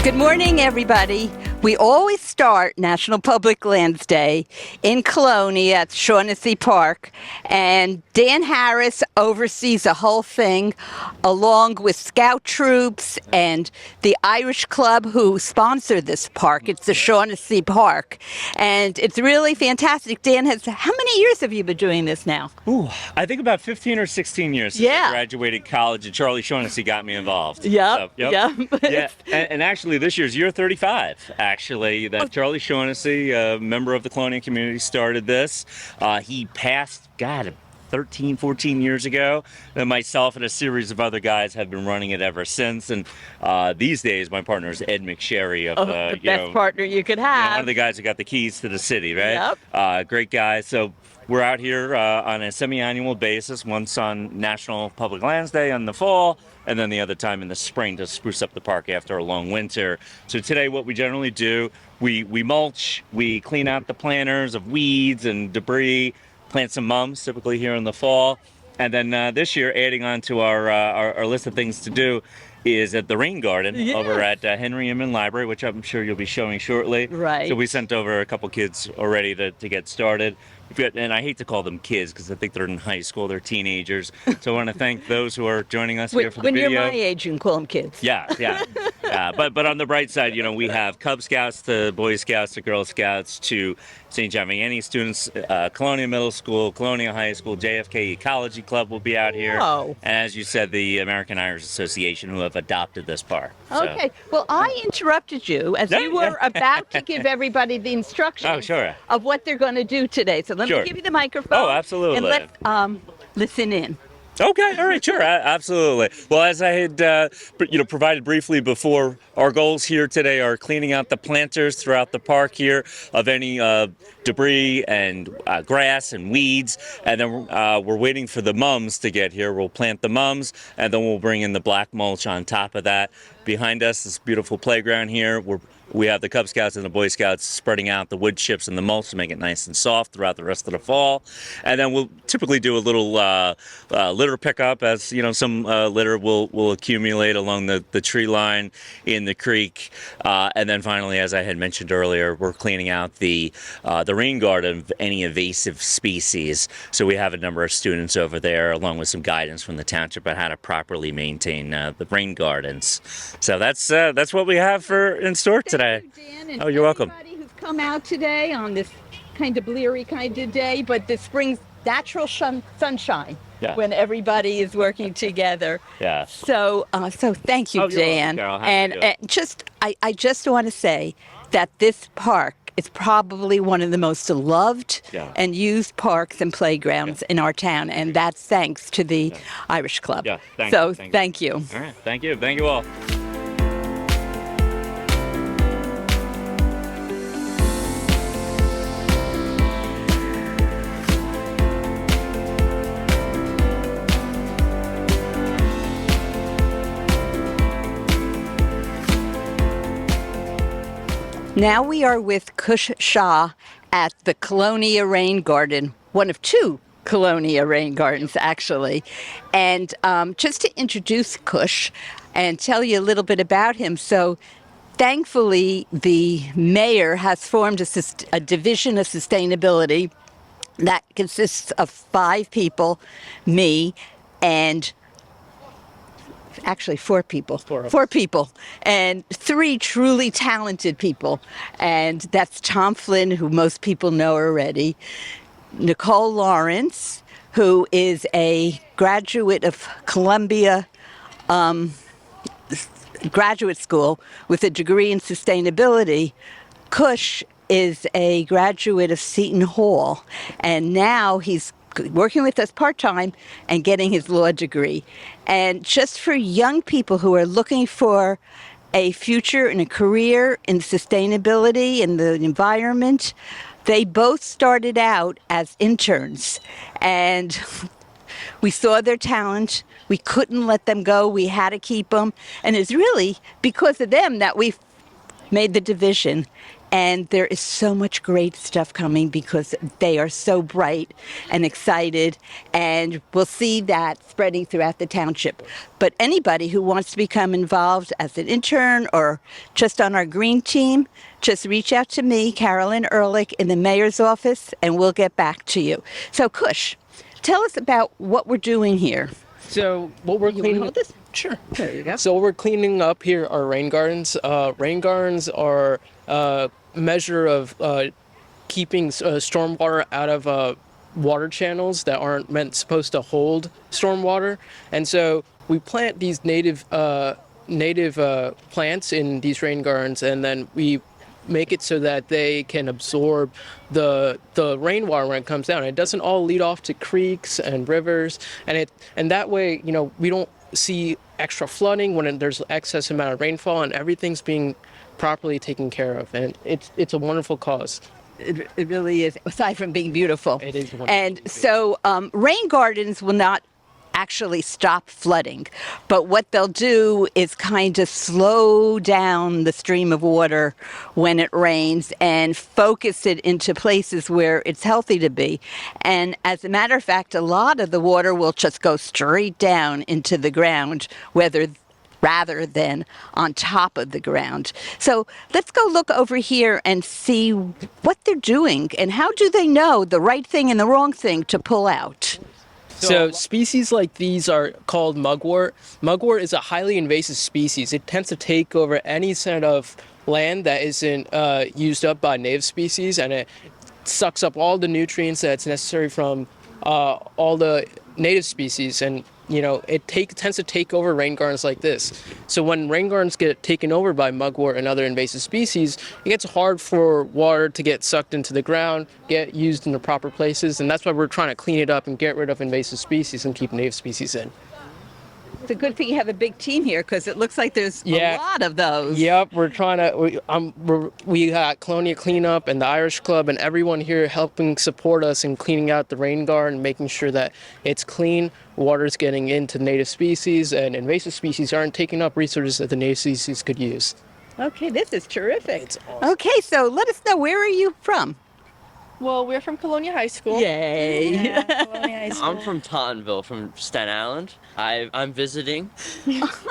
Good morning, everybody. We always start National Public Lands Day in Colonia at Shaughnessy Park, and Dan Harris oversees the whole thing along with Scout troops and the Irish Club who sponsor this park. It's the Shaughnessy Park, and it's really fantastic. Dan, how many years have you been doing this now? Ooh, I think about 15 or 16 years since I graduated college, and Charlie Shaughnessy got me involved. Yep. Yeah, and actually this year's year 35, actually, that Charlie Shaughnessy, a member of the Colonia community, started this. He passed, 13, 14 years ago. And myself and a series of other guys have been running it ever since. And these days, my partner is Ed McSherry of the best partner you could have. One of the guys who got the keys to the city, right? Yep. Great guy. So we're out here on a semi-annual basis, once on National Public Lands Day in the fall, and then the other time in the spring to spruce up the park after a long winter. So today what we generally do, we mulch, we clean out the planters of weeds and debris, plant some mums, typically here in the fall. And then this year, adding on to our list of things to do, is at the Rain Garden over at Henry Inman Library, which I'm sure you'll be showing shortly. Right. So we sent over a couple kids already to get started. And I hate to call them kids because I think they're in high school, they're teenagers. So I want to thank those who are joining us here for the video. When you're my age, you can call them kids. Yeah. But on the bright side, we have Cub Scouts to Boy Scouts to Girl Scouts to St. John Vianney students, Colonia Middle School, Colonia High School, JFK Ecology Club will be out here. Oh. And as you said, the American Irish Association, who have adopted this park. Okay. Well, I interrupted you as you were about to give everybody the instructions of what they're going to do today. So let me give you the microphone. Oh, absolutely. And let's listen in. Okay, all right, sure, absolutely. Well, as I had provided briefly before, our goals here today are cleaning out the planters throughout the park here of any debris and grass and weeds, and then we're waiting for the mums to get here. We'll plant the mums, and then we'll bring in the black mulch on top of that. Behind us, this beautiful playground here, we have the Cub Scouts and the Boy Scouts spreading out the wood chips and the mulch to make it nice and soft throughout the rest of the fall. And then we'll typically do a little litter pickup, as some litter will accumulate along the tree line in the creek. And then finally, as I had mentioned earlier, we're cleaning out the rain garden of any invasive species. So we have a number of students over there, along with some guidance from the township on how to properly maintain the rain gardens. So that's what we have in store today. Thank you, Dan, and you're welcome. Everybody who's come out today on this kind of bleary kind of day, but this brings natural sunshine when everybody is working together. Yeah. So thank you, Dan. Welcome, and I just want to say that this park is probably one of the most loved and used parks and playgrounds in our town, and that's thanks to the Irish Club. Yeah. Thank you. All right. Thank you. Thank you all. Now we are with Kush Shah at the Colonia Rain Garden, one of two Colonia Rain Gardens, actually. And just to introduce Kush and tell you a little bit about him, so thankfully the mayor has formed a division of sustainability that consists of 5 people, me, and actually 4 people. 4 people. And 3 truly talented people. And that's Tom Flynn, who most people know already. Nicole Lawrence, who is a graduate of Columbia Graduate School with a degree in sustainability. Kush is a graduate of Seton Hall. And now he's working with us part-time and getting his law degree. And just for young people who are looking for a future and a career in sustainability and the environment, they both started out as interns. And we saw their talent. We couldn't let them go. We had to keep them. And it's really because of them that we made the division. And there is so much great stuff coming because they are so bright and excited, and we'll see that spreading throughout the township. But anybody who wants to become involved as an intern or just on our green team, just reach out to me, Carolyn Ehrlich, in the mayor's office, and we'll get back to you. So, Kush, tell us about what we're doing here. So what we're You wanna cleaning hold this? Sure. There you go. So what we're cleaning up here are rain gardens. Rain gardens are a measure of keeping stormwater out of water channels that aren't supposed to hold stormwater. And so we plant these native plants in these rain gardens, and then we make it so that they can absorb the rainwater when it comes down. It doesn't all lead off to creeks and rivers, and that way, we don't see extra flooding when there's excess amount of rainfall, and everything's being properly taken care of. And it's a wonderful cause. It really is, aside from being beautiful. It is wonderful. And so rain gardens will not actually stop flooding, but what they'll do is kind of slow down the stream of water when it rains and focus it into places where it's healthy to be. And as a matter of fact, a lot of the water will just go straight down into the ground, rather than on top of the ground. So let's go look over here and see what they're doing and how do they know the right thing and the wrong thing to pull out. So species like these are called mugwort. Mugwort is a highly invasive species. It tends to take over any kind of land that isn't used up by native species, and it sucks up all the nutrients that's necessary from all the native species. And it tends to take over rain gardens like this. So when rain gardens get taken over by mugwort and other invasive species, it gets hard for water to get sucked into the ground, get used in the proper places, and that's why we're trying to clean it up and get rid of invasive species and keep native species in. It's a good thing you have a big team here because it looks like there's a lot of those. Yep, we're trying to. We got Colonia Cleanup and the Irish Club and everyone here helping support us in cleaning out the rain garden and making sure that it's clean. Water's getting into native species, and invasive species aren't taking up resources that the native species could use. Okay, this is terrific. It's awesome. Okay, so let us know, where are you from? Well, we're from Colonia High School. Yay! Yeah, Colonia High School. I'm from Tottenville, from Staten Island. I'm visiting.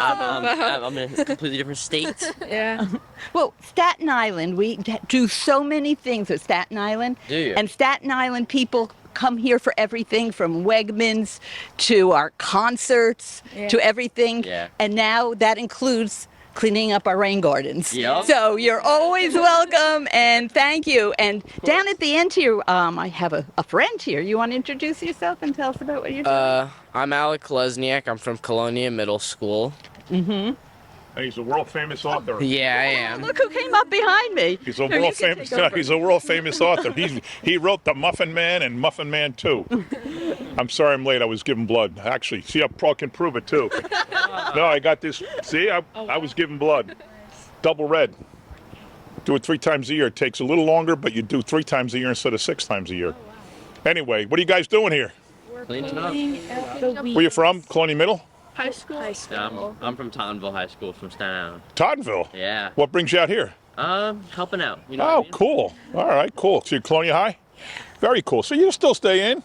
I'm in a completely different state. Yeah. Well, Staten Island, we do so many things at Staten Island. Do you? And Staten Island people come here for everything from Wegmans to our concerts to everything. Yeah. And now that includes cleaning up our rain gardens. Yep. So you're always welcome, and thank you. And down at the end here, I have a friend here. You want to introduce yourself and tell us about what you're doing? I'm Alec Lesniak. I'm from Colonia Middle School. And he's a world famous author. Yeah, I am. Look who came up behind me. He's a Here, world you can famous. take over. He's a world famous author. He wrote The Muffin Man and Muffin Man 2. I'm sorry I'm late. I was giving blood. Actually, see, I can prove it too. No, I got this. See, I was giving blood. Double red. Do it 3 times a year. It takes a little longer, but you do 3 times a year instead of 6 times a year. Anyway, what are you guys doing here? Cleaning up. Where you from? Colonia Middle? High school. Yeah, I'm from Tottenville High School, from Staten Island. Tottenville. Yeah. What brings you out here? Helping out. You know what I Oh, mean? cool. All right, cool. So you're Colonia High? Very cool. So you still stay in?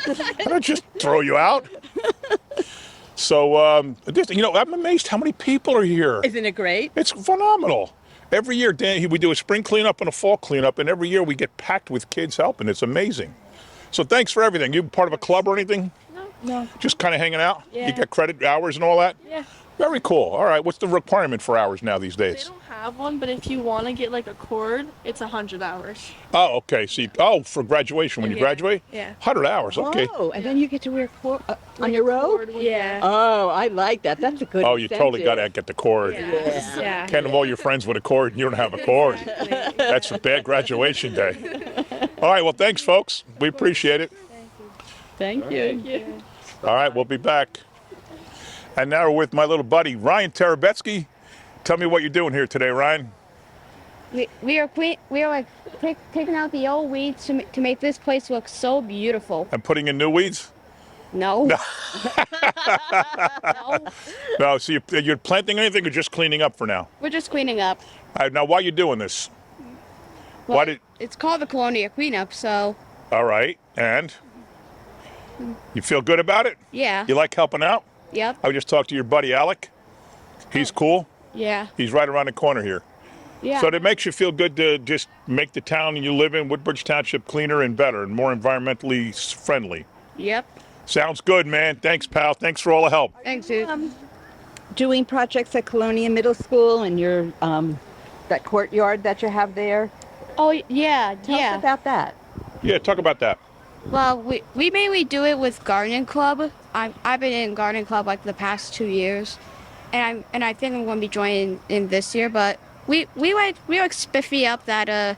I don't just throw you out. So, I'm amazed how many people are here. Isn't it great? It's phenomenal. Every year, Dan, we do a spring cleanup and a fall cleanup, and every year we get packed with kids helping. It's amazing. So thanks for everything. You part of a club or anything? No. Just kind of hanging out? Yeah. You get credit hours and all that? Yeah. Very cool. All right, what's the requirement for hours now these They days? don't have one, but if you want to get like a cord, it's 100 hours. Oh, okay. So for graduation, when you Yeah. graduate? Yeah. 100 hours, okay. Oh, and then you get to wear on your robe? Yeah. Oh, I like that. That's a good Oh, you totally got to incentive. get the cord. Yeah. Yeah. Can't have all your friends with a cord and you don't have a cord. Exactly. That's a bad graduation day. All right, well, thanks, folks. We appreciate it. Thank you. Yeah. All right, we'll be back. And now we're with my little buddy, Ryan Terabetsky. Tell me what you're doing here today, Ryan. We are taking out the old weeds to make this place look so beautiful. I'm putting in new weeds? No. No. No, so you're planting anything or just cleaning up for now? We're just cleaning up. All right, now, why are you doing this? Well, Why did? it's called the Colonia cleanup, so All right, and you feel good about it? yeah. You like helping out? Yep. I just talked to your buddy Alec. He's cool. Yeah. He's right around the corner here. Yeah. So it makes you feel good to just make the town you live in, Woodbridge Township, cleaner and better and more environmentally friendly. Yep. Sounds good, man. Thanks, pal. Thanks for all the help. Thanks, dude. Doing projects at Colonia Middle School and your that courtyard that you have there. Oh yeah, Tell us about that. Yeah, talk about that. Well, we mainly do it with gardening club. I've been in gardening club like the past 2 years, and I think I'm going to be joining in this year. But we like spiffy up that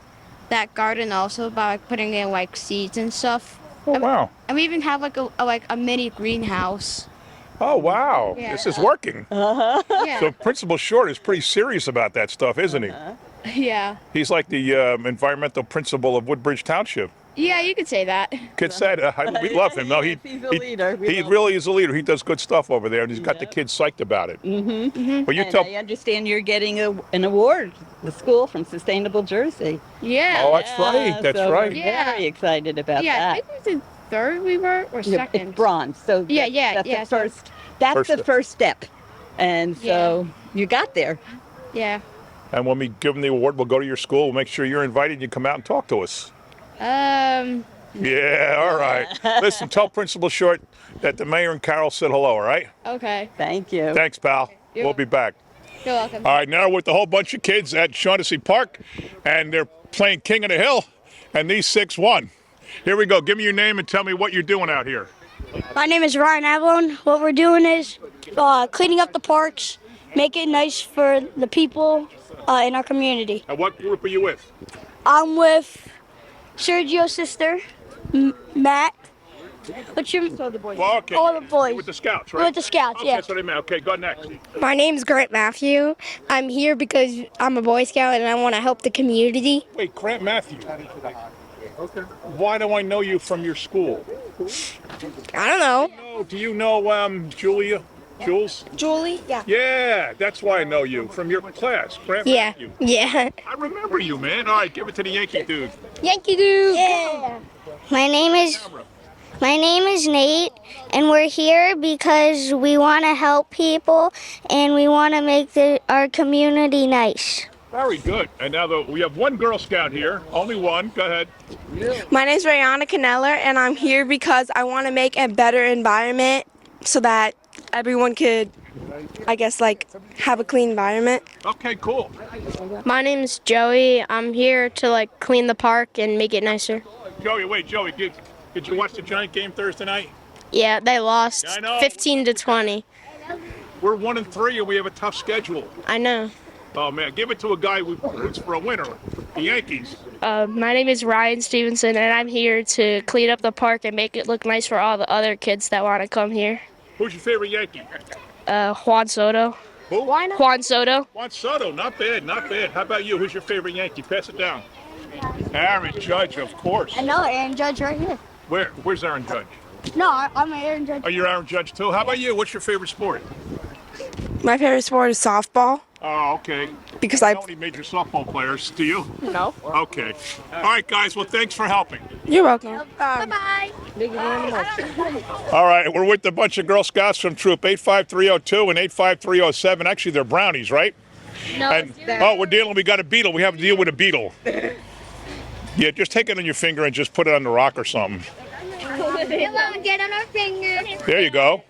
garden also by like putting in like seeds and stuff. Oh, wow. And we even have like a mini greenhouse. Oh, wow. Yeah. This is working. Yeah. So Principal Short is pretty serious about that stuff, isn't he? Yeah. He's like the environmental principal of Woodbridge Township. Yeah, you could say that. Kid said, we love him. No, He's a leader. He really is a leader. He does good stuff over there, and he's got the kids psyched about it. Well, you And tell. I understand you're getting an award, the school from Sustainable Jersey. Yeah. Oh, that's right. That's so right. We're Yeah. very excited about Yeah, I that. think it was in third we were or Yeah, second. it's bronze. So Yeah, that's so- the first. That's First the step. first step, and so you got there. Yeah. And when we give him the award, we'll go to your school. We'll make sure you're invited. You come out and talk to us. Yeah, all right. Listen, tell Principal Short that the mayor and Carol said hello, all right? Okay. Thank you. Thanks, pal. We'll be back. You're welcome. All right, now we're with a whole bunch of kids at Shaughnessy Park, and they're playing King of the Hill, and these six won. Here we go. Give me your name and tell me what you're doing out here. My name is Ryan Avalon. What we're doing is cleaning up the parks, make it nice for the people in our community. And what group are you with? I'm with Sergio's sister, Matt. What's your? Well, okay. All the boys. You're with the Scouts, right? We're with the Scouts, Okay, yeah. that's what I meant. Okay, go next. My name's Grant Matthew. I'm here because I'm a Boy Scout and I want to help the community. Wait, Grant Matthew. Why do I know you from your school? I don't know. Oh, do you know Julia? Jules? Julie? Yeah. Yeah, that's why I know you from your class, Grant Yeah. Matthew. Yeah. I remember you, man. All right, give it to the Yankee dude. Yankee Dude. Yeah. My name is Nate, and we're here because we want to help people and we want to make our community nice. Very good. And now we have one Girl Scout here. Only one. Go ahead. My name's Rayana Caneller and I'm here because I want to make a better environment so that everyone could, I guess, like have a clean environment. Okay, cool. My name's Joey. I'm here to like clean the park and make it nicer. Joey, did you watch the Giant game Thursday night? Yeah, they lost I know. 15-20. We're 1-3 and we have a tough schedule. I know. Oh man, give it to a guy who roots for a winner. The Yankees. My name is Ryan Stevenson, and I'm here to clean up the park and make it look nice for all the other kids that want to come here. Who's your favorite Yankee? Juan Soto. Who? Juan Soto. Juan Soto. Not bad, not bad. How about you? Who's your favorite Yankee? Pass it down. Aaron Judge, of course. Another Aaron Judge right here. Where's Aaron Judge? No, I'm an Aaron Judge. Are you Aaron Judge too? How about you? What's your favorite sport? My favorite sport is softball Oh, okay. because I don't know any major softball players. Do you? No. Okay. All right, guys. Well, thanks for helping. You're welcome. Bye-bye. All right, we're with a bunch of Girl Scouts from Troop 85302 and 85307. Actually, they're brownies, right? No, And we got a beetle. We have to deal with a beetle. Yeah, just take it on your finger and just put it on the rock or something. Get on our finger. There you go.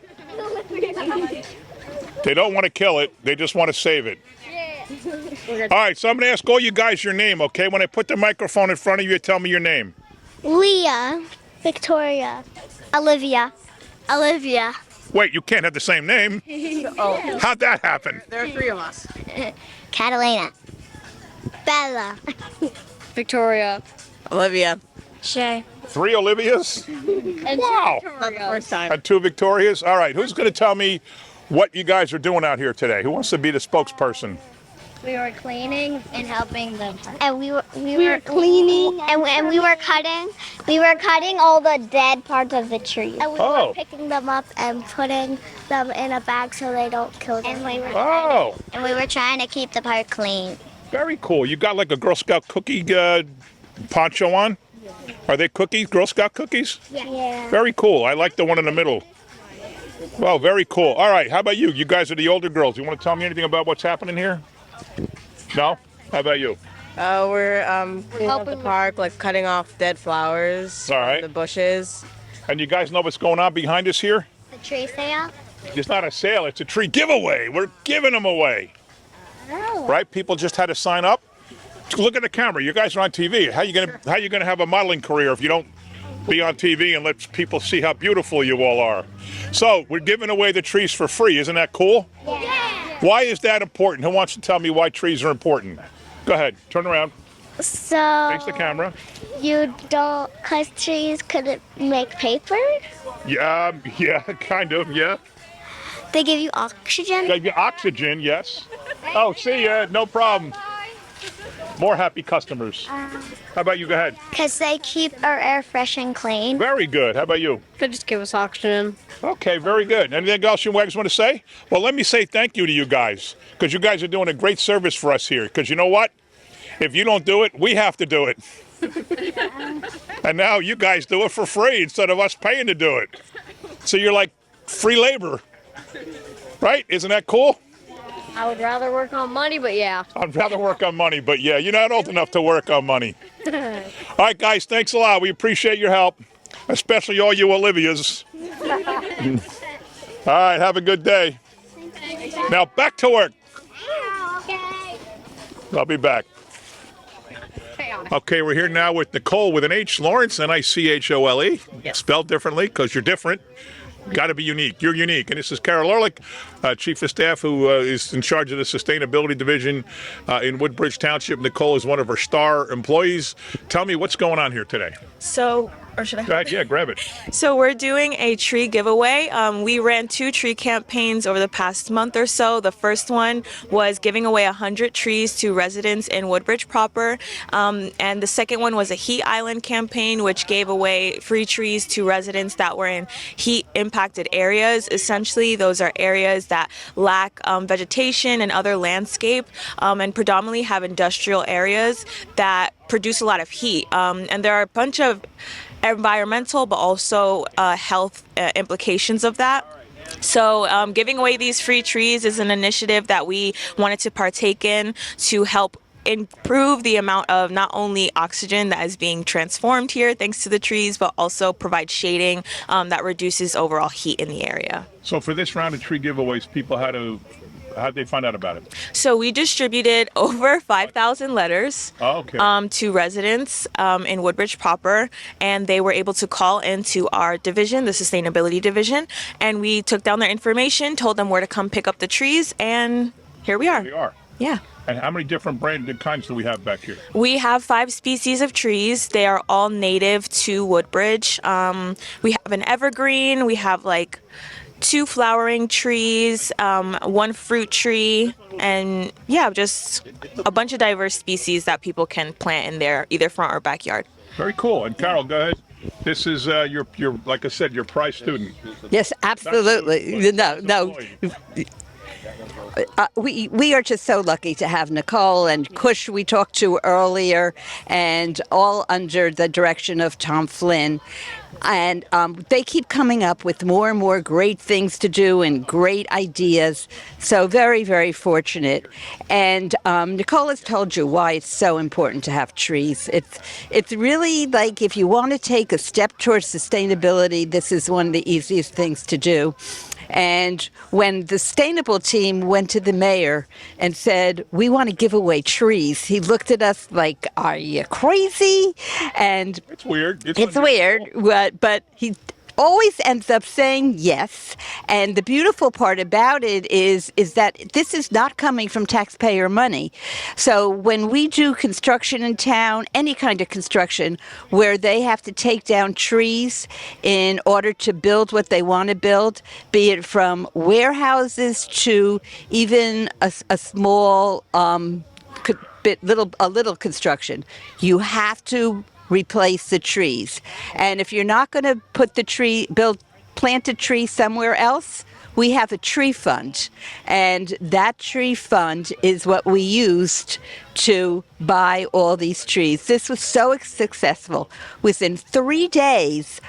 They don't want to kill it. They just want to save it. All right, so I'm going to ask all you guys your name, okay? When I put the microphone in front of you, tell me your name. Leah, Victoria, Olivia. Wait, you can't have the same name. How'd that happen? There are three of us. Catalina, Bella, Victoria. Olivia. Shay. 3 Olivias? Wow. Not the first time. And 2 Victorias? All right, who's going to tell me what you guys are doing out here today? Who wants to be the spokesperson? We were cleaning and helping them. And we were cleaning and we were cutting. We were cutting all the dead parts of the tree. And we were picking them up and putting them in a bag so they don't kill them. And we were trying to keep the park clean. Very cool. You got like a Girl Scout cookie poncho on? Are they cookies, Girl Scout cookies? Yeah. Very cool. I like the one in the middle. Well, very cool. All right, how about you? You guys are the older girls. You want to tell me anything about what's happening here? No? How about you? We're cleaning up the park, like cutting off dead flowers All right. from the bushes. And you guys know what's going on behind us here? The tree sale? It's not a sale, it's a tree giveaway. We're giving them away. Oh. Right? People just had to sign up. Look at the camera. You guys are on TV. How you gonna have a modeling career if you don't be on TV and let people see how beautiful you all are? So we're giving away the trees for free. Isn't that cool? Yeah. Why is that important? Who wants to tell me why trees are important? Go ahead. Turn around. So Face the camera. you don't, cause trees couldn't make paper? Yeah, kind of, yeah. They give you oxygen? Give you oxygen, yes. Oh, see ya. No problem. More happy customers. How about you? Go ahead. Cause they keep our air fresh and clean. Very good. How about you? They just give us oxygen. Okay, very good. Anything else you guys want to say? Well, let me say thank you to you guys, because you guys are doing a great service for us here. Because you know what? If you don't do it, we have to do it. And now you guys do it for free instead of us paying to do it. So you're like free labor. Right? Isn't that cool? I would rather work on money, but yeah. I'd rather work on money, but yeah, you're not old enough to work on money. All right, guys, thanks a lot. We appreciate your help, especially all you Olivias. All right, have a good day. Now back to work. Okay. I'll be back. Okay, we're here now with Nicole with an H, Lawrence, Nichole, spelled differently because you're different. Got to be unique. You're unique. And this is Carol Ehrlich, Chief of Staff, who is in charge of the Sustainability Division in Woodbridge Township. Nicole is one of our star employees. Tell me what's going on here today. So, or should I? Go ahead, yeah, grab it. So we're doing a tree giveaway. We ran 2 tree campaigns over the past month or so. The first one was giving away 100 trees to residents in Woodbridge proper. And the second one was a heat island campaign, which gave away free trees to residents that were in heat impacted areas. Essentially, those are areas that lack vegetation and other landscape, and predominantly have industrial areas that produce a lot of heat. And there are a bunch of environmental but also health implications of that. So giving away these free trees is an initiative that we wanted to partake in to help improve the amount of not only oxygen that is being transformed here thanks to the trees, but also provide shading that reduces overall heat in the area. So for this round of tree giveaways, people how'd they find out about it? So we distributed over 5,000 letters to residents in Woodbridge proper, and they were able to call into our division, the Sustainability Division, and we took down their information, told them where to come pick up the trees, and here we are. Here we are. Yeah. And how many different branded kinds do we have back here? We have 5 species of trees. They are all native to Woodbridge. We have an evergreen. We have like 2 flowering trees, 1 fruit tree, and yeah, just a bunch of diverse species that people can plant in their either front or backyard. Very cool. And Carol, go ahead. This is your like I said, your prize student. Yes, absolutely. No. We are just so lucky to have Nicole and Kush we talked to earlier, and all under the direction of Tom Flynn. And they keep coming up with more and more great things to do and great ideas. So very, very fortunate. And Nicole has told you why it's so important to have trees. It's really like if you want to take a step towards sustainability, this is one of the easiest things to do. And when the sustainable team went to the mayor and said, we want to give away trees, he looked at us like, are you crazy? And it's weird. It's weird, but he always ends up saying yes. And the beautiful part about it is that this is not coming from taxpayer money. So when we do construction in town, any kind of construction, where they have to take down trees in order to build what they want to build, be it from warehouses to even a small little construction, you have to replace the trees. And if you're not going to plant a tree somewhere else, we have a tree fund, and that tree fund is what we used to buy all these trees. This was so successful. Within 3 days,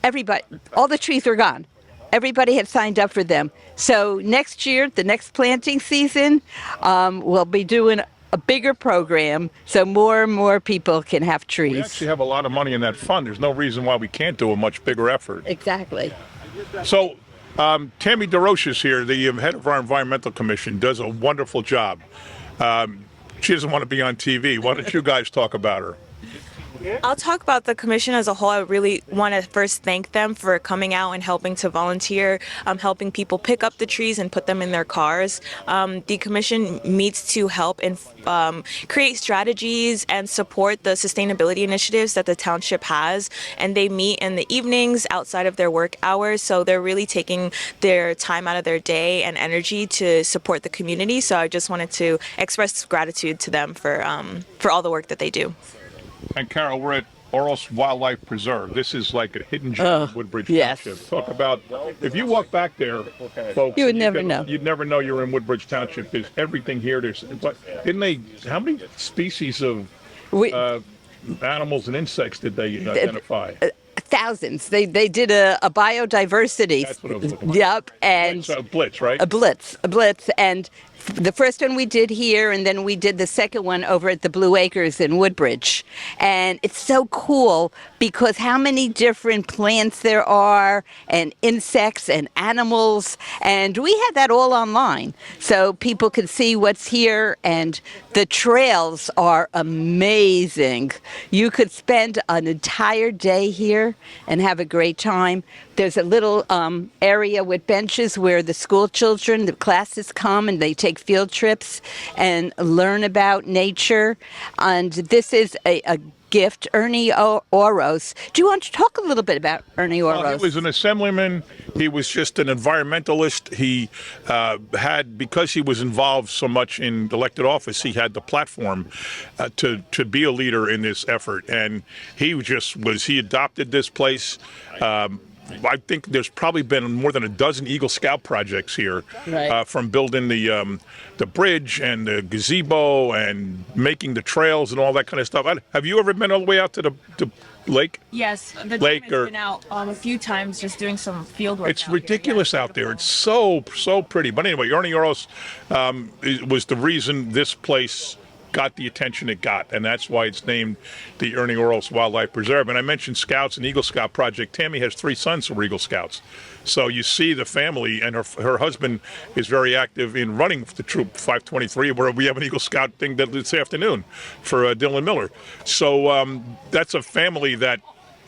everybody, all the trees were gone. Everybody had signed up for them. So next year, the next planting season, we'll be doing a bigger program so more and more people can have trees. We actually have a lot of money in that fund. There's no reason why we can't do a much bigger effort. Exactly. So, Tammy DeRoche is here, the head of our Environmental Commission, does a wonderful job. She doesn't want to be on TV. Why don't you guys talk about her? I'll talk about the commission as a whole. I really want to first thank them for coming out and helping to volunteer, helping people pick up the trees and put them in their cars. The commission meets to help and create strategies and support the sustainability initiatives that the township has. And they meet in the evenings outside of their work hours. So they're really taking their time out of their day and energy to support the community. So I just wanted to express gratitude to them for all the work that they do. And Carol, we're at Oros Wildlife Preserve. This is like a hidden gem of Woodbridge yes. Township. Talk about, if you walk back there, folks, you would never know. You'd never know you're in Woodbridge Township. There's everything here. How many species of animals and insects did they identify? Thousands. They did a biodiversity. That's what I was looking for. Yep, and a blitz, right? A blitz, and the first one we did here, and then we did the second one over at the Blue Acres in Woodbridge. And it's so cool because how many different plants there are, and insects and animals, and we had that all online, so people could see what's here. And the trails are amazing. You could spend an entire day here and have a great time. There's a little area with benches where the school children, the classes come and they take field trips and learn about nature. And this is a gift, Ernie Oros. Do you want to talk a little bit about Ernie Oros? Well, he was an assemblyman. He was just an environmentalist. He because he was involved so much in elected office, he had the platform to be a leader in this effort. And he adopted this place. I think there's probably been more than a dozen Eagle Scout projects here, right. From building the bridge and the gazebo and making the trails and all that kind of stuff. Have you ever been all the way out to the lake? Yes, the lake team has been out a few times just doing some field work. It's ridiculous out there. It's so pretty. But anyway, Ernie Oros was the reason this place got the attention it got, and that's why it's named the Ernie Oros Wildlife Preserve. And I mentioned Scouts and Eagle Scout Project. Tammy has 3 sons who were Eagle Scouts. So you see the family, and her husband is very active in running the Troop 523, where we have an Eagle Scout thing this afternoon for Dylan Miller. So that's a family that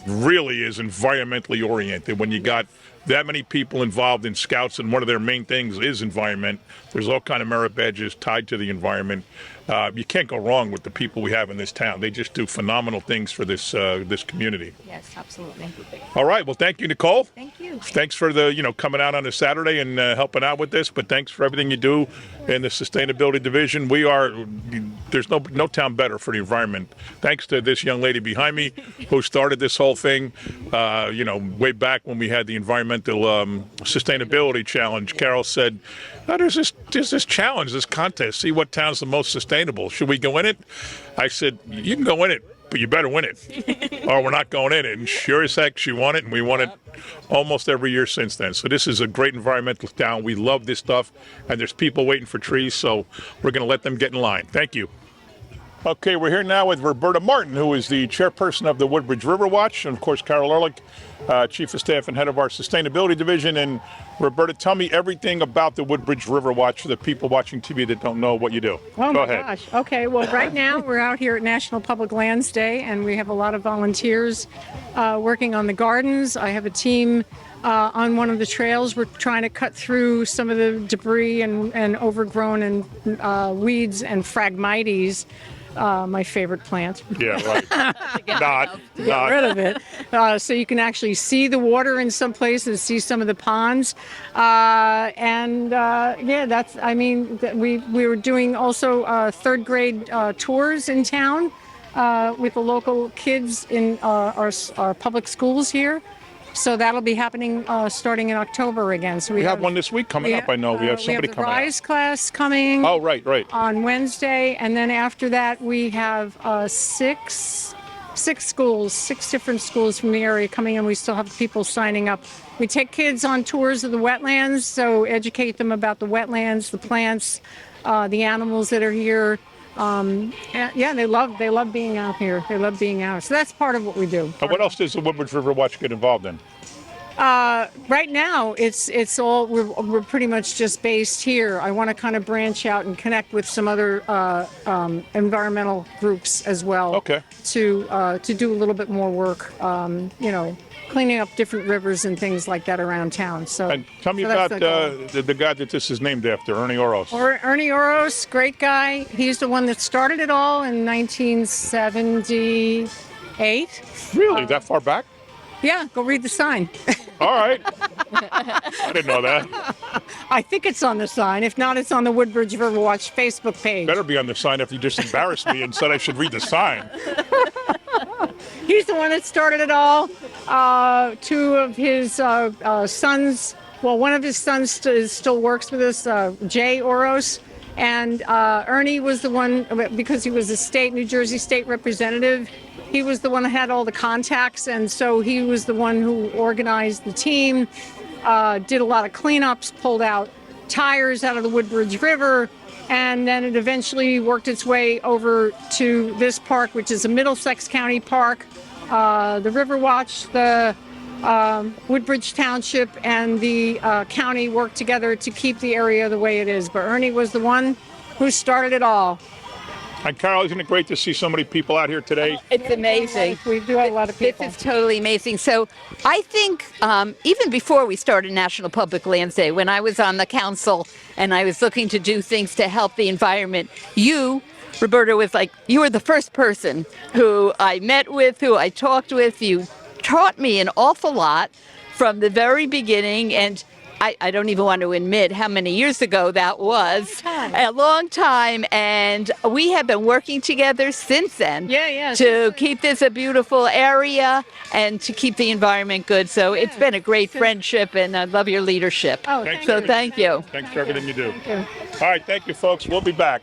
really is environmentally oriented. When you got that many people involved in Scouts, and one of their main things is environment. There's all kind of merit badges tied to the environment. You can't go wrong with the people we have in this town. They just do phenomenal things for this community. Yes, absolutely. All right. Well, thank you, Nicole. Thank you. Thanks for coming out on a Saturday and helping out with this. But thanks for everything you do in the sustainability division. There's no town better for the environment. Thanks to this young lady behind me who started this whole thing. Way back when we had the environmental sustainability challenge. Carol said, there's this challenge, this contest. See what town's the most sustainable. Should we go in it? I said, you can go in it, but you better win it, or we're not going in it. And sure as heck, she won it, and we won it almost every year since then. So this is a great environmental town. We love this stuff, and there's people waiting for trees, so we're going to let them get in line. Thank you. Okay, we're here now with Roberta Martin, who is the chairperson of the Woodbridge River Watch, and of course Carol Ehrlich, chief of staff and head of our sustainability division. And Roberta, tell me everything about the Woodbridge River Watch for the people watching TV that don't know what you do. Oh Go my ahead. gosh. Okay, well right now we're out here at National Public Lands Day, and we have a lot of volunteers working on the gardens. I have a team on one of the trails. We're trying to cut through some of the debris and overgrown and weeds and Phragmites. My favorite plant. Yeah, right. Get rid of it. So you can actually see the water in some places, see some of the ponds. We were doing also third grade tours in town with the local kids in our public schools here. So that'll be happening starting in October again. So We have one this week coming up. I know we have somebody the coming Rise out. class coming. Oh, right. On Wednesday, and then after that we have six different schools from the area coming in. We still have people signing up. We take kids on tours of the wetlands, so educate them about the wetlands, the plants, the animals that are here. Yeah, they love being out here. They love being out. So that's part of what we do. And what else does the Woodbridge River Watch get involved in? Right now, it's all we're pretty much just based here. I want to kind of branch out and connect with some other environmental groups as well. Okay. To do a little bit more work, cleaning up different rivers and things like that around town. So. And tell me that's about the goal. the guy that this is named after, Ernie Oros. Ernie Oros, great guy. He's the one that started it all in 1978. Really? That far back? Yeah, go read the sign. All right. I didn't know that. I think it's on the sign. If not, it's on the Woodbridge River Watch Facebook page. Better be on the sign if you just embarrassed me and said I should read the sign. He's the one that started it all. Two of his sons, well, one of his sons still works with us, Jay Oros. And Ernie was the one, because he was a New Jersey state representative, he was the one that had all the contacts, and so he was the one who organized the team, did a lot of cleanups, pulled out tires out of the Woodbridge River, and then it eventually worked its way over to this park, which is a Middlesex County park. The River Watch, the Woodbridge Township, and the county worked together to keep the area the way it is. But Ernie was the one who started it all. And Carol, isn't it great to see so many people out here today? It's amazing. We do have a lot of people. This is totally amazing. So I think even before we started National Public Lands Day, when I was on the council and I was looking to do things to help the environment, you, Roberta, was like, you were the first person who I met with, who I talked with. You taught me an awful lot from the very beginning, and I don't even want to admit how many years ago that was. A long time, and we have been working together since then to keep this a beautiful area and to keep the environment good. So it's been a great friendship, and I love your leadership. Oh, thank you. Thanks for everything you do. All right, thank you, folks. We'll be back.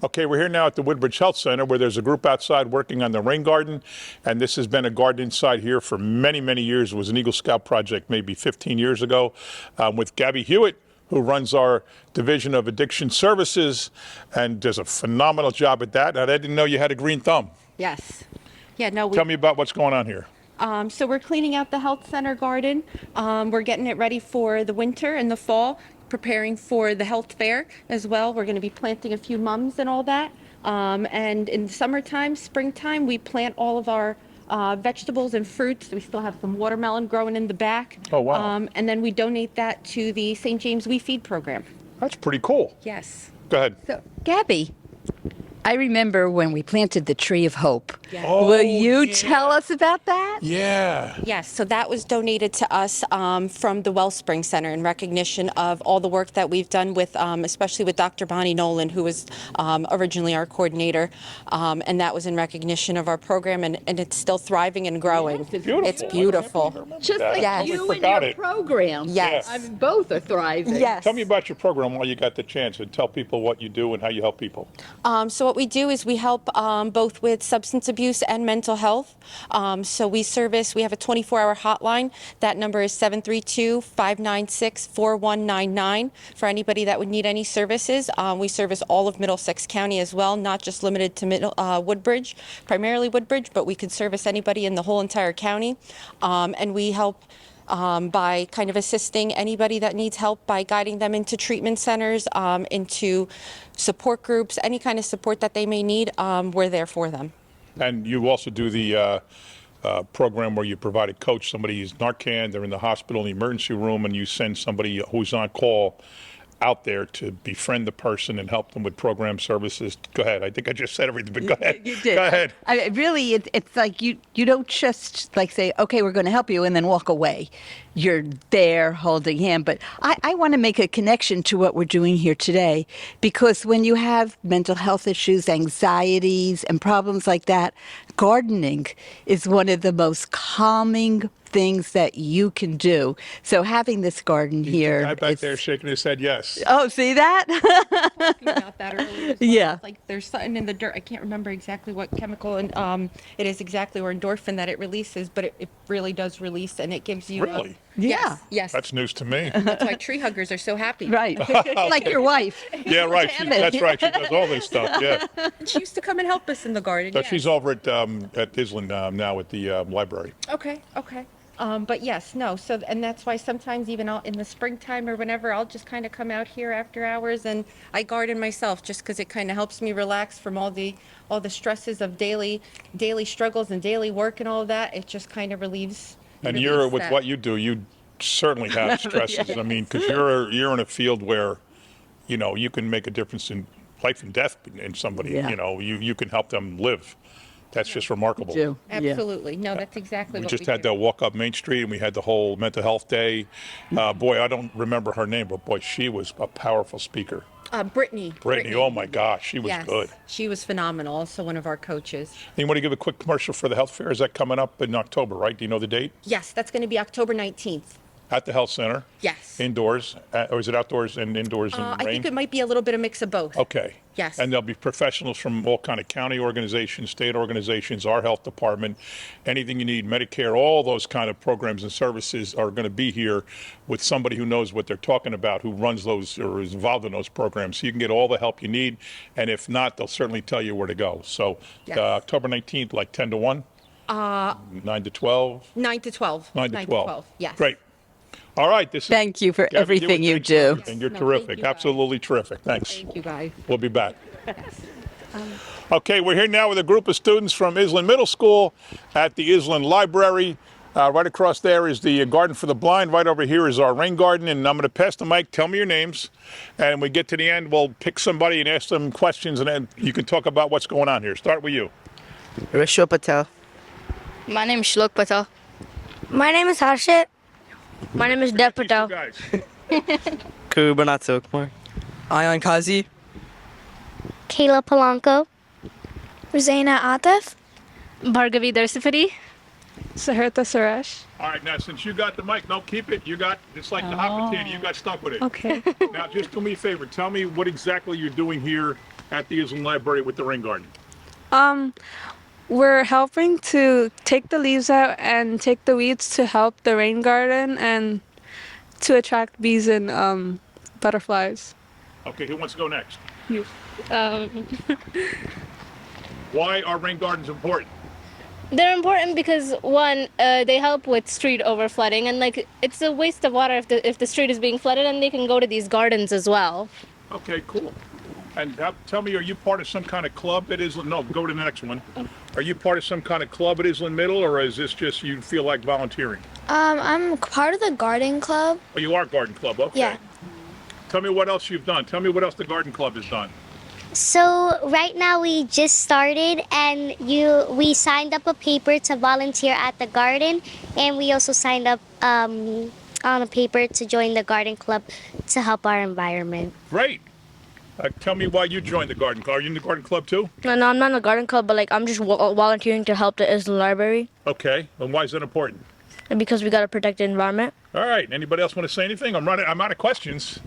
Okay, we're here now at the Woodbridge Health Center, where there's a group outside working on the rain garden, and this has been a garden inside here for many, many years. It was an Eagle Scout project maybe 15 years ago with Gabby Hewitt, who runs our Division of Addiction Services, and does a phenomenal job at that. And I didn't know you had a green thumb. Yes. Yeah, no. Tell me about what's going on here. So we're cleaning out the health center garden. We're getting it ready for the winter and the fall, preparing for the health fair as well. We're going to be planting a few mums and all that. And in the summertime, springtime, we plant all of our vegetables and fruits. We still have some watermelon growing in the back. Oh, wow. And then we donate that to the St. James We Feed program. That's pretty cool. Yes. Go ahead. So, Gabby, I remember when we planted the Tree of Hope. Yeah. Oh, Will you tell us about that? Yeah. Yes, so that was donated to us from the Wellspring Center in recognition of all the work that we've done with, especially with Dr. Bonnie Nolan, who was originally our coordinator, and that was in recognition of our program, and it's still thriving and growing. Yes, it's beautiful. It's beautiful. Just like Yes. you and Forgot your it. program. Yes. I mean, both are thriving. Yes. Tell me about your program while you got the chance, and tell people what you do and how you help people. So what we do is we help both with substance abuse and mental health. So we have a 24-hour hotline. That number is 732-596-4199 for anybody that would need any services. We service all of Middlesex County as well, not just limited to Woodbridge, primarily Woodbridge, but we could service anybody in the whole entire county. And we help by kind of assisting anybody that needs help by guiding them into treatment centers, into support groups, any kind of support that they may need, we're there for them. And you also do the program where you provide a coach. Somebody is Narcan, they're in the hospital, in the emergency room, and you send somebody who's on call out there to befriend the person and help them with program services. Go ahead. I think I just said everything, but go ahead. You did. Go ahead. Really, it's like you don't just like say, okay, we're going to help you and then walk away. You're there holding hand. But I want to make a connection to what we're doing here today, because when you have mental health issues, anxieties, and problems like that, gardening is one of the most calming things that you can do. So having this garden here. Guy back is- there shaking his head yes. Oh, see that? Talking about that earlier as well. Yeah. It's like there's something in the dirt. I can't remember exactly what chemical and it is exactly, or endorphin that it releases, but it really does release, and it gives you. Really? Yes. Yes. That's news to me. That's why tree huggers are so happy. Right. Like your wife. Yeah, right. That's right. She does all this stuff. Yeah. She used to come and help us in the garden. So yes. she's over at Island now at the library. Okay. Okay. But yes, no. So, and that's why sometimes even in the springtime or whenever, I'll just kind of come out here after hours and I garden myself, just because it kind of helps me relax from all the stresses of daily struggles and daily work and all of that. It just kind of relieves. And relieves with that. what you do, you certainly have stresses. I mean, because you're in a field where, you can make a difference in life and death in somebody. Yeah. You can help them live. That's just remarkable. Do. Absolutely. No, that's exactly We what just we had do. to walk up Main Street, and we had the whole mental health day. Boy, I don't remember her name, but boy, she was a powerful speaker. Brittany. Brittany, oh my gosh, she was Yes, good. she was phenomenal. Also one of our coaches. And you want to give a quick commercial for the health fair? Is that coming up in October, right? Do you know the date? Yes, that's going to be October 19th. At the health center? Yes. Indoors? Or is it outdoors and indoors in I rain? think it might be a little bit of mix of both. Okay. Yes. And there'll be professionals from all kind of county organizations, state organizations, our health department, anything you need, Medicare, all those kind of programs and services are going to be here with somebody who knows what they're talking about, who runs those or is involved in those programs. So you can get all the help you need. And if not, they'll certainly tell you where to go. So Yes. October 19th, like 10 to 1, 9 to 12, 9 to 12. 9 to 12. Yes. Great. All right. Thank you for Gabby, everything you thanks for do. everything. You're No, terrific. thank you, guys. Absolutely terrific. Thanks. Thank you, guys. We'll be back. Okay, we're here now with a group of students from Island Middle School at the Island Library. Right across there is the Garden for the Blind. Right over here is our rain garden. And I'm going to pass the mic. Tell me your names. And when we get to the end, we'll pick somebody and ask them questions. And then you can talk about what's going on here. Start with you. Rishu Patel. My name is Shlok Patel. My name is Harshit. My name is Dev Patel. Guys. Kubanat Silkmore. Ayan Kazi. Kayla Polanco. Rosanna Atif. Bhargavi Darsifati. Saharta Suresh. All right, now since you got the mic, no, keep it. You got, it's like the hot potato. You got stuck with it. Okay. Now, just do me a favor. Tell me what exactly you're doing here at the Island Library with the rain garden. We're helping to take the leaves out and take the weeds to help the rain garden and to attract bees and butterflies. Okay, who wants to go next? Um, Why are rain gardens important? they're important because one, they help with street overflooding, and like it's a waste of water if the street is being flooded, and they can go to these gardens as well. Okay, cool. And tell me, are you part of some kind of club at Island? No, go to the next one. Are you part of some kind of club at Island Middle, or is this just you feel like volunteering? I'm part of the garden club. Oh, you are garden club, okay. Yeah. Tell me what else you've done. Tell me what else the garden club has done. So right now we just started, and we signed up a paper to volunteer at the garden, and we also signed up on a paper to join the garden club to help our environment. Great. Tell me why you joined the garden club. Are you in the garden club too? No, I'm not in the garden club, but like I'm just volunteering to help the Island Library, Okay. And why is that important? and because we gotta protect the environment. All right. Anybody else want to say anything? I'm out of questions.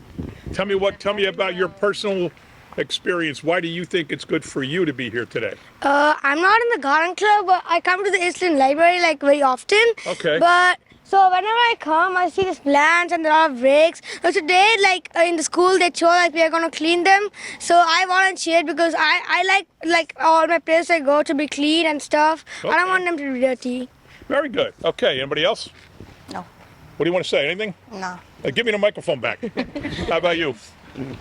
Tell me about your personal experience. Why do you think it's good for you to be here today? I'm not in the garden club, but I come to the Island Library like very often. Okay. But so whenever I come, I see these plants and there are rakes. So today, like in the school, they show like we are gonna clean them. So I volunteered because I like all my places I go to be clean and stuff. I don't Okay. want them to be dirty. Very good. Okay. Anybody else? No. What do you want to say? Anything? No. Give me the microphone back. How about you?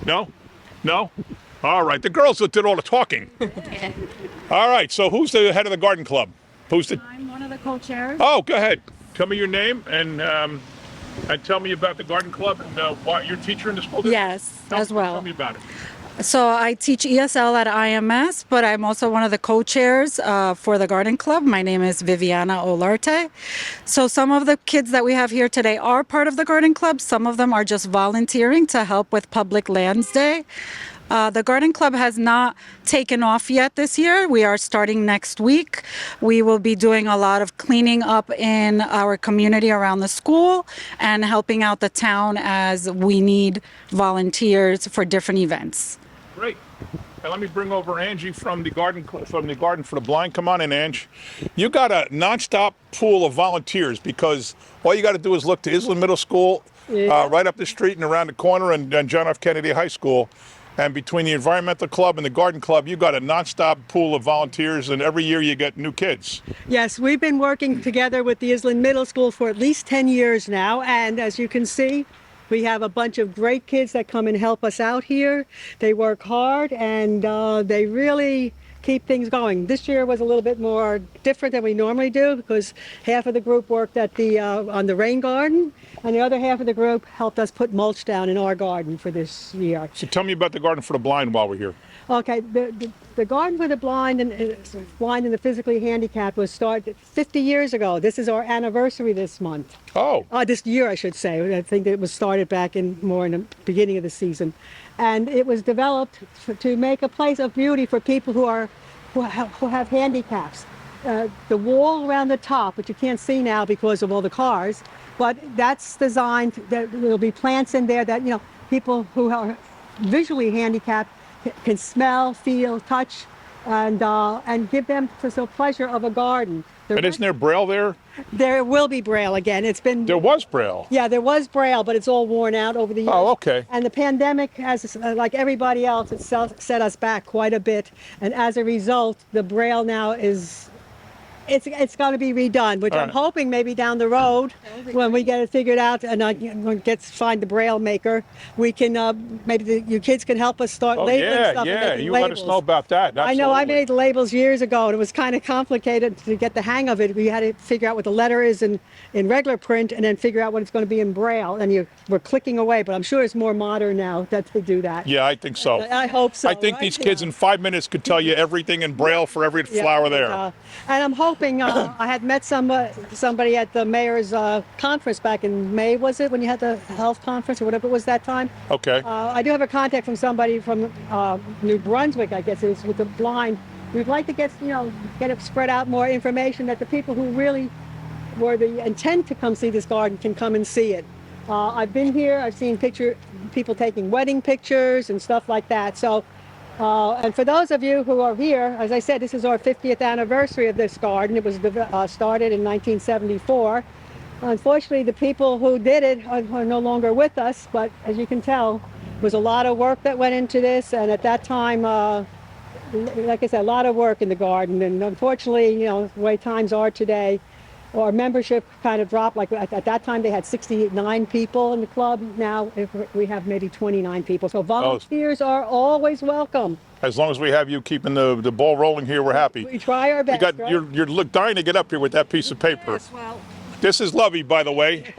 No? No? All right. The girls that did all the talking. All right. So who's the head of the garden club? Who's the? I'm one of the co-chairs. Oh, go ahead. Tell me your name and tell me about the garden club and what your teacher in the school district. Yes, as well. Tell me about it. So I teach ESL at IMS, but I'm also one of the co-chairs for the garden club. My name is Viviana Olarte. So some of the kids that we have here today are part of the garden club. Some of them are just volunteering to help with Public Lands Day. The garden club has not taken off yet this year. We are starting next week. We will be doing a lot of cleaning up in our community around the school and helping out the town as we need volunteers for different events. Great. And let me bring over Angie from the Garden for the Blind. Come on in, Angie. You got a nonstop pool of volunteers because all you got to do is look to Island Middle School, right up the street and around the corner, and John F. Kennedy High School. And between the Environmental Club and the Garden Club, you got a nonstop pool of volunteers, and every year you get new kids. Yes, we've been working together with the Island Middle School for at least 10 years now, and as you can see, we have a bunch of great kids that come and help us out here. They work hard, and they really keep things going. This year was a little bit more different than we normally do because half of the group worked at the on the rain garden, and the other half of the group helped us put mulch down in our garden for this year. So tell me about the Garden for the Blind while we're here. Okay, the Garden for the Blind and the Physically Handicapped was started 50 years ago. This is our anniversary this month. Oh. This year, I should say. I think it was started back in the beginning of the season. And it was developed to make a place of beauty for people who have handicaps. The wall around the top, which you can't see now because of all the cars, but that's designed, there'll be plants in there that, people who are visually handicapped can smell, feel, touch, and give them the pleasure of a garden. And isn't there Braille there? There will be Braille again. There was Braille. Yeah, there was Braille, but it's all worn out over the years. Oh, okay. And the pandemic has, like everybody else, it set us back quite a bit. And as a result, the Braille now is, it's going to be redone, which I'm hoping maybe down the road, when we get it figured out and find the Braille maker, we can, maybe you kids can help us start labeling stuff. Yeah, and you labels. let us know about that. I know, I made labels years ago, and it was kind of complicated to get the hang of it. We had to figure out what the letter is in regular print and then figure out what it's going to be in Braille, and we're clicking away, but I'm sure it's more modern now that they do that. Yeah, I think so. I hope so. I think these kids in 5 minutes could tell you everything in Braille for every flower there. And I'm hoping, I had met somebody at the mayor's conference back in May, was it, when you had the health conference or whatever it was that time? Okay. I do have a contact from somebody from New Brunswick, I guess it was, with the blind. We'd like to get it spread out more information that the people who really were the intent to come see this garden can come and see it. I've been here, I've seen people taking wedding pictures and stuff like that. So. And for those of you who are here, as I said, this is our 50th anniversary of this garden. It was started in 1974. Unfortunately, the people who did it are no longer with us, but as you can tell, there was a lot of work that went into this, and at that time, like I said, a lot of work in the garden, and unfortunately, the way times are today, our membership kind of dropped. Like at that time, they had 69 people in the club. Now we have maybe 29 people. So volunteers are always welcome. As long as we have you keeping the ball rolling here, we're happy. We try our best. You're dying to get up here with that piece of paper. Yes, well. This is Lovey, by the way.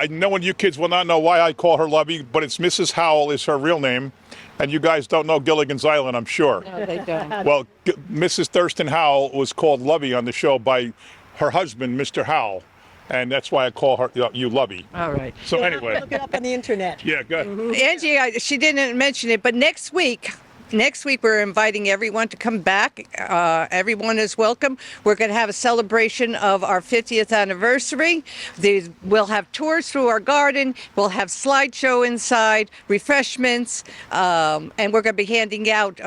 No one, you kids will not know why I call her Lovey, but it's Mrs. Howell is her real name. And you guys don't know Gilligan's Island, I'm sure. No, they don't. Well, Mrs. Thurston Howell was called Lovey on the show by her husband, Mr. Howell, and that's why I call her you Lovey. All right. So anyway. Look it up on the internet. Yeah, good. Angie, she didn't mention it, but next week we're inviting everyone to come back. Everyone is welcome. We're going to have a celebration of our 50th anniversary. We'll have tours through our garden. We'll have slideshow inside, refreshments, and we're going to be handing out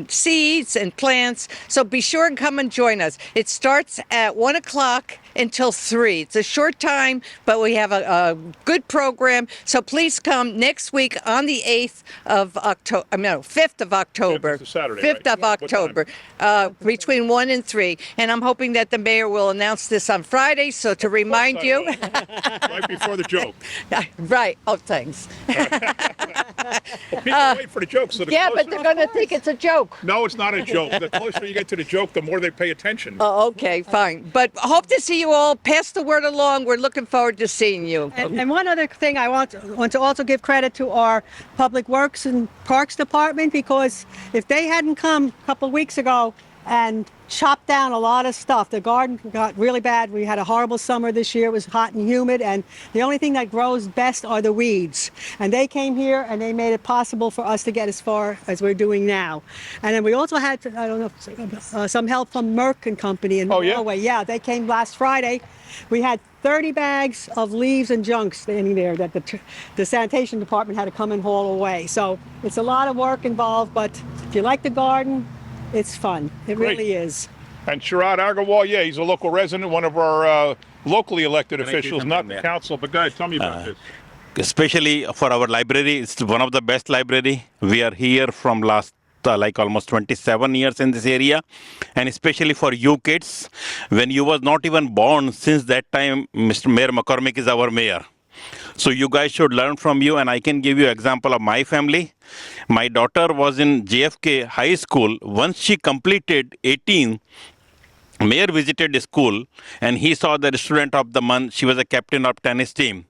seeds and plants. So be sure and come and join us. It starts at 1 o'clock until 3. It's a short time, but we have a good program. So please come next week on the 8th of October, 5th of October. 5th is Saturday, 5th right? of October, between 1 and 3. And I'm hoping that the mayor will announce this on Friday, so to remind you. Right before the joke. Right. Oh, thanks. Well, people wait for the joke. So But they're going to think it's a joke. No, it's not a joke. The closer you get to the joke, the more they pay attention. Oh, okay, fine. But hope to see you all. Pass the word along. We're looking forward to seeing you. And one other thing, I want to also give credit to our Public Works and Parks Department, because if they hadn't come a couple of weeks ago and chopped down a lot of stuff. The garden got really bad. We had a horrible summer this year. It was hot and humid, and the only thing that grows best are the weeds. And they came here and they made it possible for us to get as far as we're doing now. And then we also had, I don't know, some help from Merck and Company in Norway. Yeah, they came last Friday. We had 30 bags of leaves and junk standing there that the sanitation department had to come and haul away. So it's a lot of work involved, but if you like the garden, it's fun. It really is. And Sharad Agarwal, yeah, he's a local resident, one of our locally elected officials, not the council. But guys, tell me about this. Especially for our library, it's one of the best library. We are here from last like almost 27 years in this area, and especially for you kids, when you was not even born, since that time Mr. Mayor McCormick is our mayor. So you guys should learn from you, and I can give you example of my family. My daughter was in JFK High School. Once she completed 18, Mayor visited the school and he saw the student of the month. She was a captain of tennis team.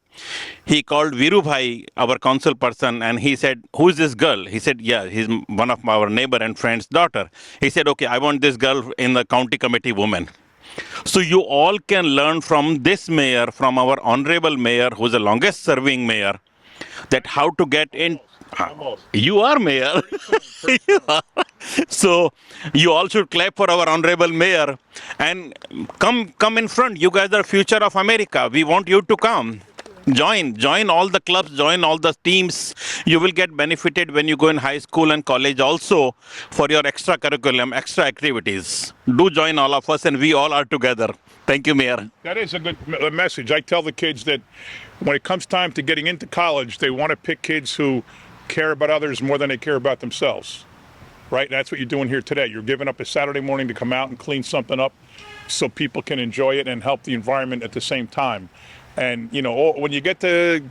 He called Viru Bhai, our council person, and he said, "Who is this girl?" He said, "Yeah, he's one of our neighbor and friend's daughter." He said, "Okay, I want this girl in the county committee woman." So you all can learn from this mayor, from our honorable mayor, who's the longest serving mayor, that how to get in. You are mayor. You are. So you all should clap for our honorable mayor and come in front. You guys are future of America. We want you to come. Join all the clubs, join all the teams. You will get benefited when you go in high school and college also for your extra curriculum, extra activities. Do join all of us, and we all are together. Thank you, Mayor. That is a good message. I tell the kids that when it comes time to getting into college, they want to pick kids who care about others more than they care about themselves. Right? That's what you're doing here today. You're giving up a Saturday morning to come out and clean something up so people can enjoy it and help the environment at the same time. And, you know, when you get to,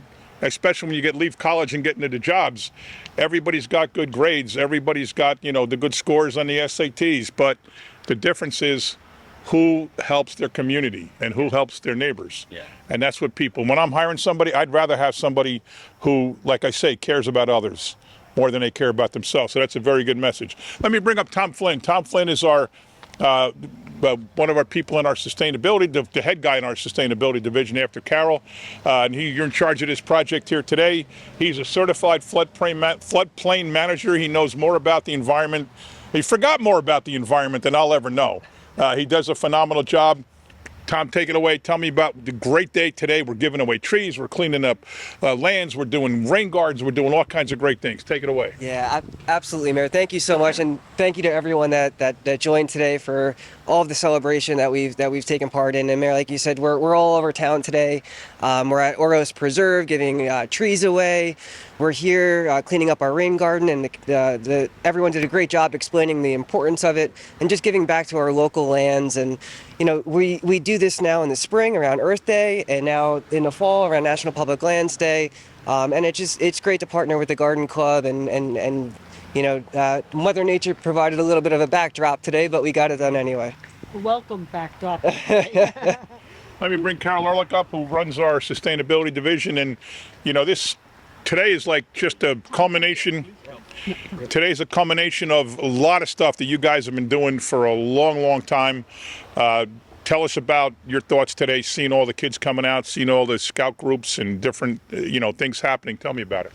especially when you leave college and get into the jobs, everybody's got good grades. Everybody's got, you know, the good scores on the SATs. But the difference is who helps their community and who helps their neighbors. Yeah. And that's what people, when I'm hiring somebody, I'd rather have somebody who, like I say, cares about others more than they care about themselves. So that's a very good message. Let me bring up Tom Flynn. Tom Flynn is our one of our people in our sustainability, the head guy in our sustainability division after Carol. And you're in charge of this project here today. He's a certified floodplain manager. He knows more about the environment. He forgot more about the environment than I'll ever know. He does a phenomenal job. Tom, take it away. Tell me about the great day today. We're giving away trees. We're cleaning up lands. We're doing rain gardens. We're doing all kinds of great things. Take it away. Yeah, absolutely, Mayor. Thank you so much, and thank you to everyone that joined today for all of the celebration that we've taken part in. And Mayor, like you said, we're all over town today. We're at Oros Preserve giving trees away. We're here cleaning up our rain garden, and everyone did a great job explaining the importance of it and just giving back to our local lands. And you know, we do this now in the spring around Earth Day, and now in the fall around National Public Lands Day. And it's great to partner with the Garden Club, and you know, Mother Nature provided a little bit of a backdrop today, but we got it done anyway. Welcome backdrop. Let me bring Carol Ehrlich up, who runs our sustainability division. And you know, today is like just a culmination. Today's a culmination of a lot of stuff that you guys have been doing for a long, long time. Tell us about your thoughts today, seeing all the kids coming out, seeing all the scout groups and different, you know, things happening. Tell me about it.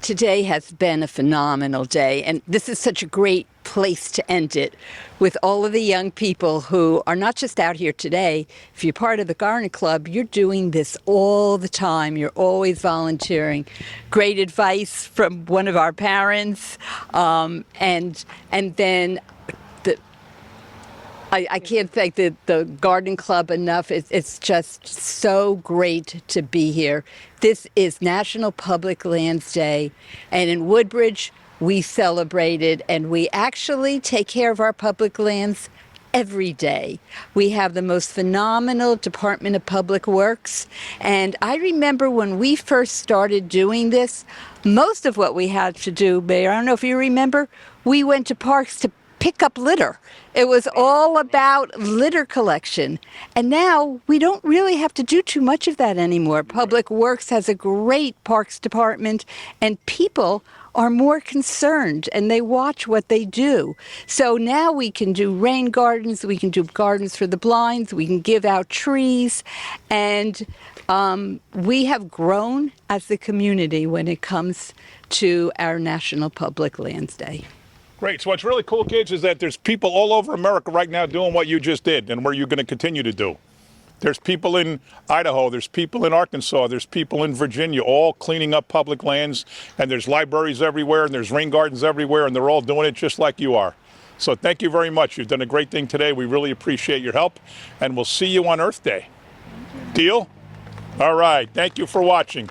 Today has been a phenomenal day, and this is such a great place to end it with all of the young people who are not just out here today. If you're part of the Garden Club, you're doing this all the time. You're always volunteering. Great advice from one of our parents, and then I can't thank the Garden Club enough. It's just so great to be here. This is National Public Lands Day, and in Woodbridge, we celebrate it, and we actually take care of our public lands every day. We have the most phenomenal Department of Public Works, and I remember when we first started doing this, most of what we had to do, Mayor, I don't know if you remember, we went to parks to pick up litter. It was all about litter collection. And now we don't really have to do too much of that anymore. Public Works has a great parks department, and people are more concerned and they watch what they do. So now we can do rain gardens, we can do gardens for the blinds, we can give out trees, and we have grown as a community when it comes to our National Public Lands Day. Great. So what's really cool, kids, is that there's people all over America right now doing what you just did and what you're going to continue to do. There's people in Idaho, there's people in Arkansas, there's people in Virginia, all cleaning up public lands, and there's libraries everywhere, and there's rain gardens everywhere, and they're all doing it just like you are. So thank you very much. You've done a great thing today. We really appreciate your help, and we'll see you on Earth Day. Deal? All right. Thank you for watching.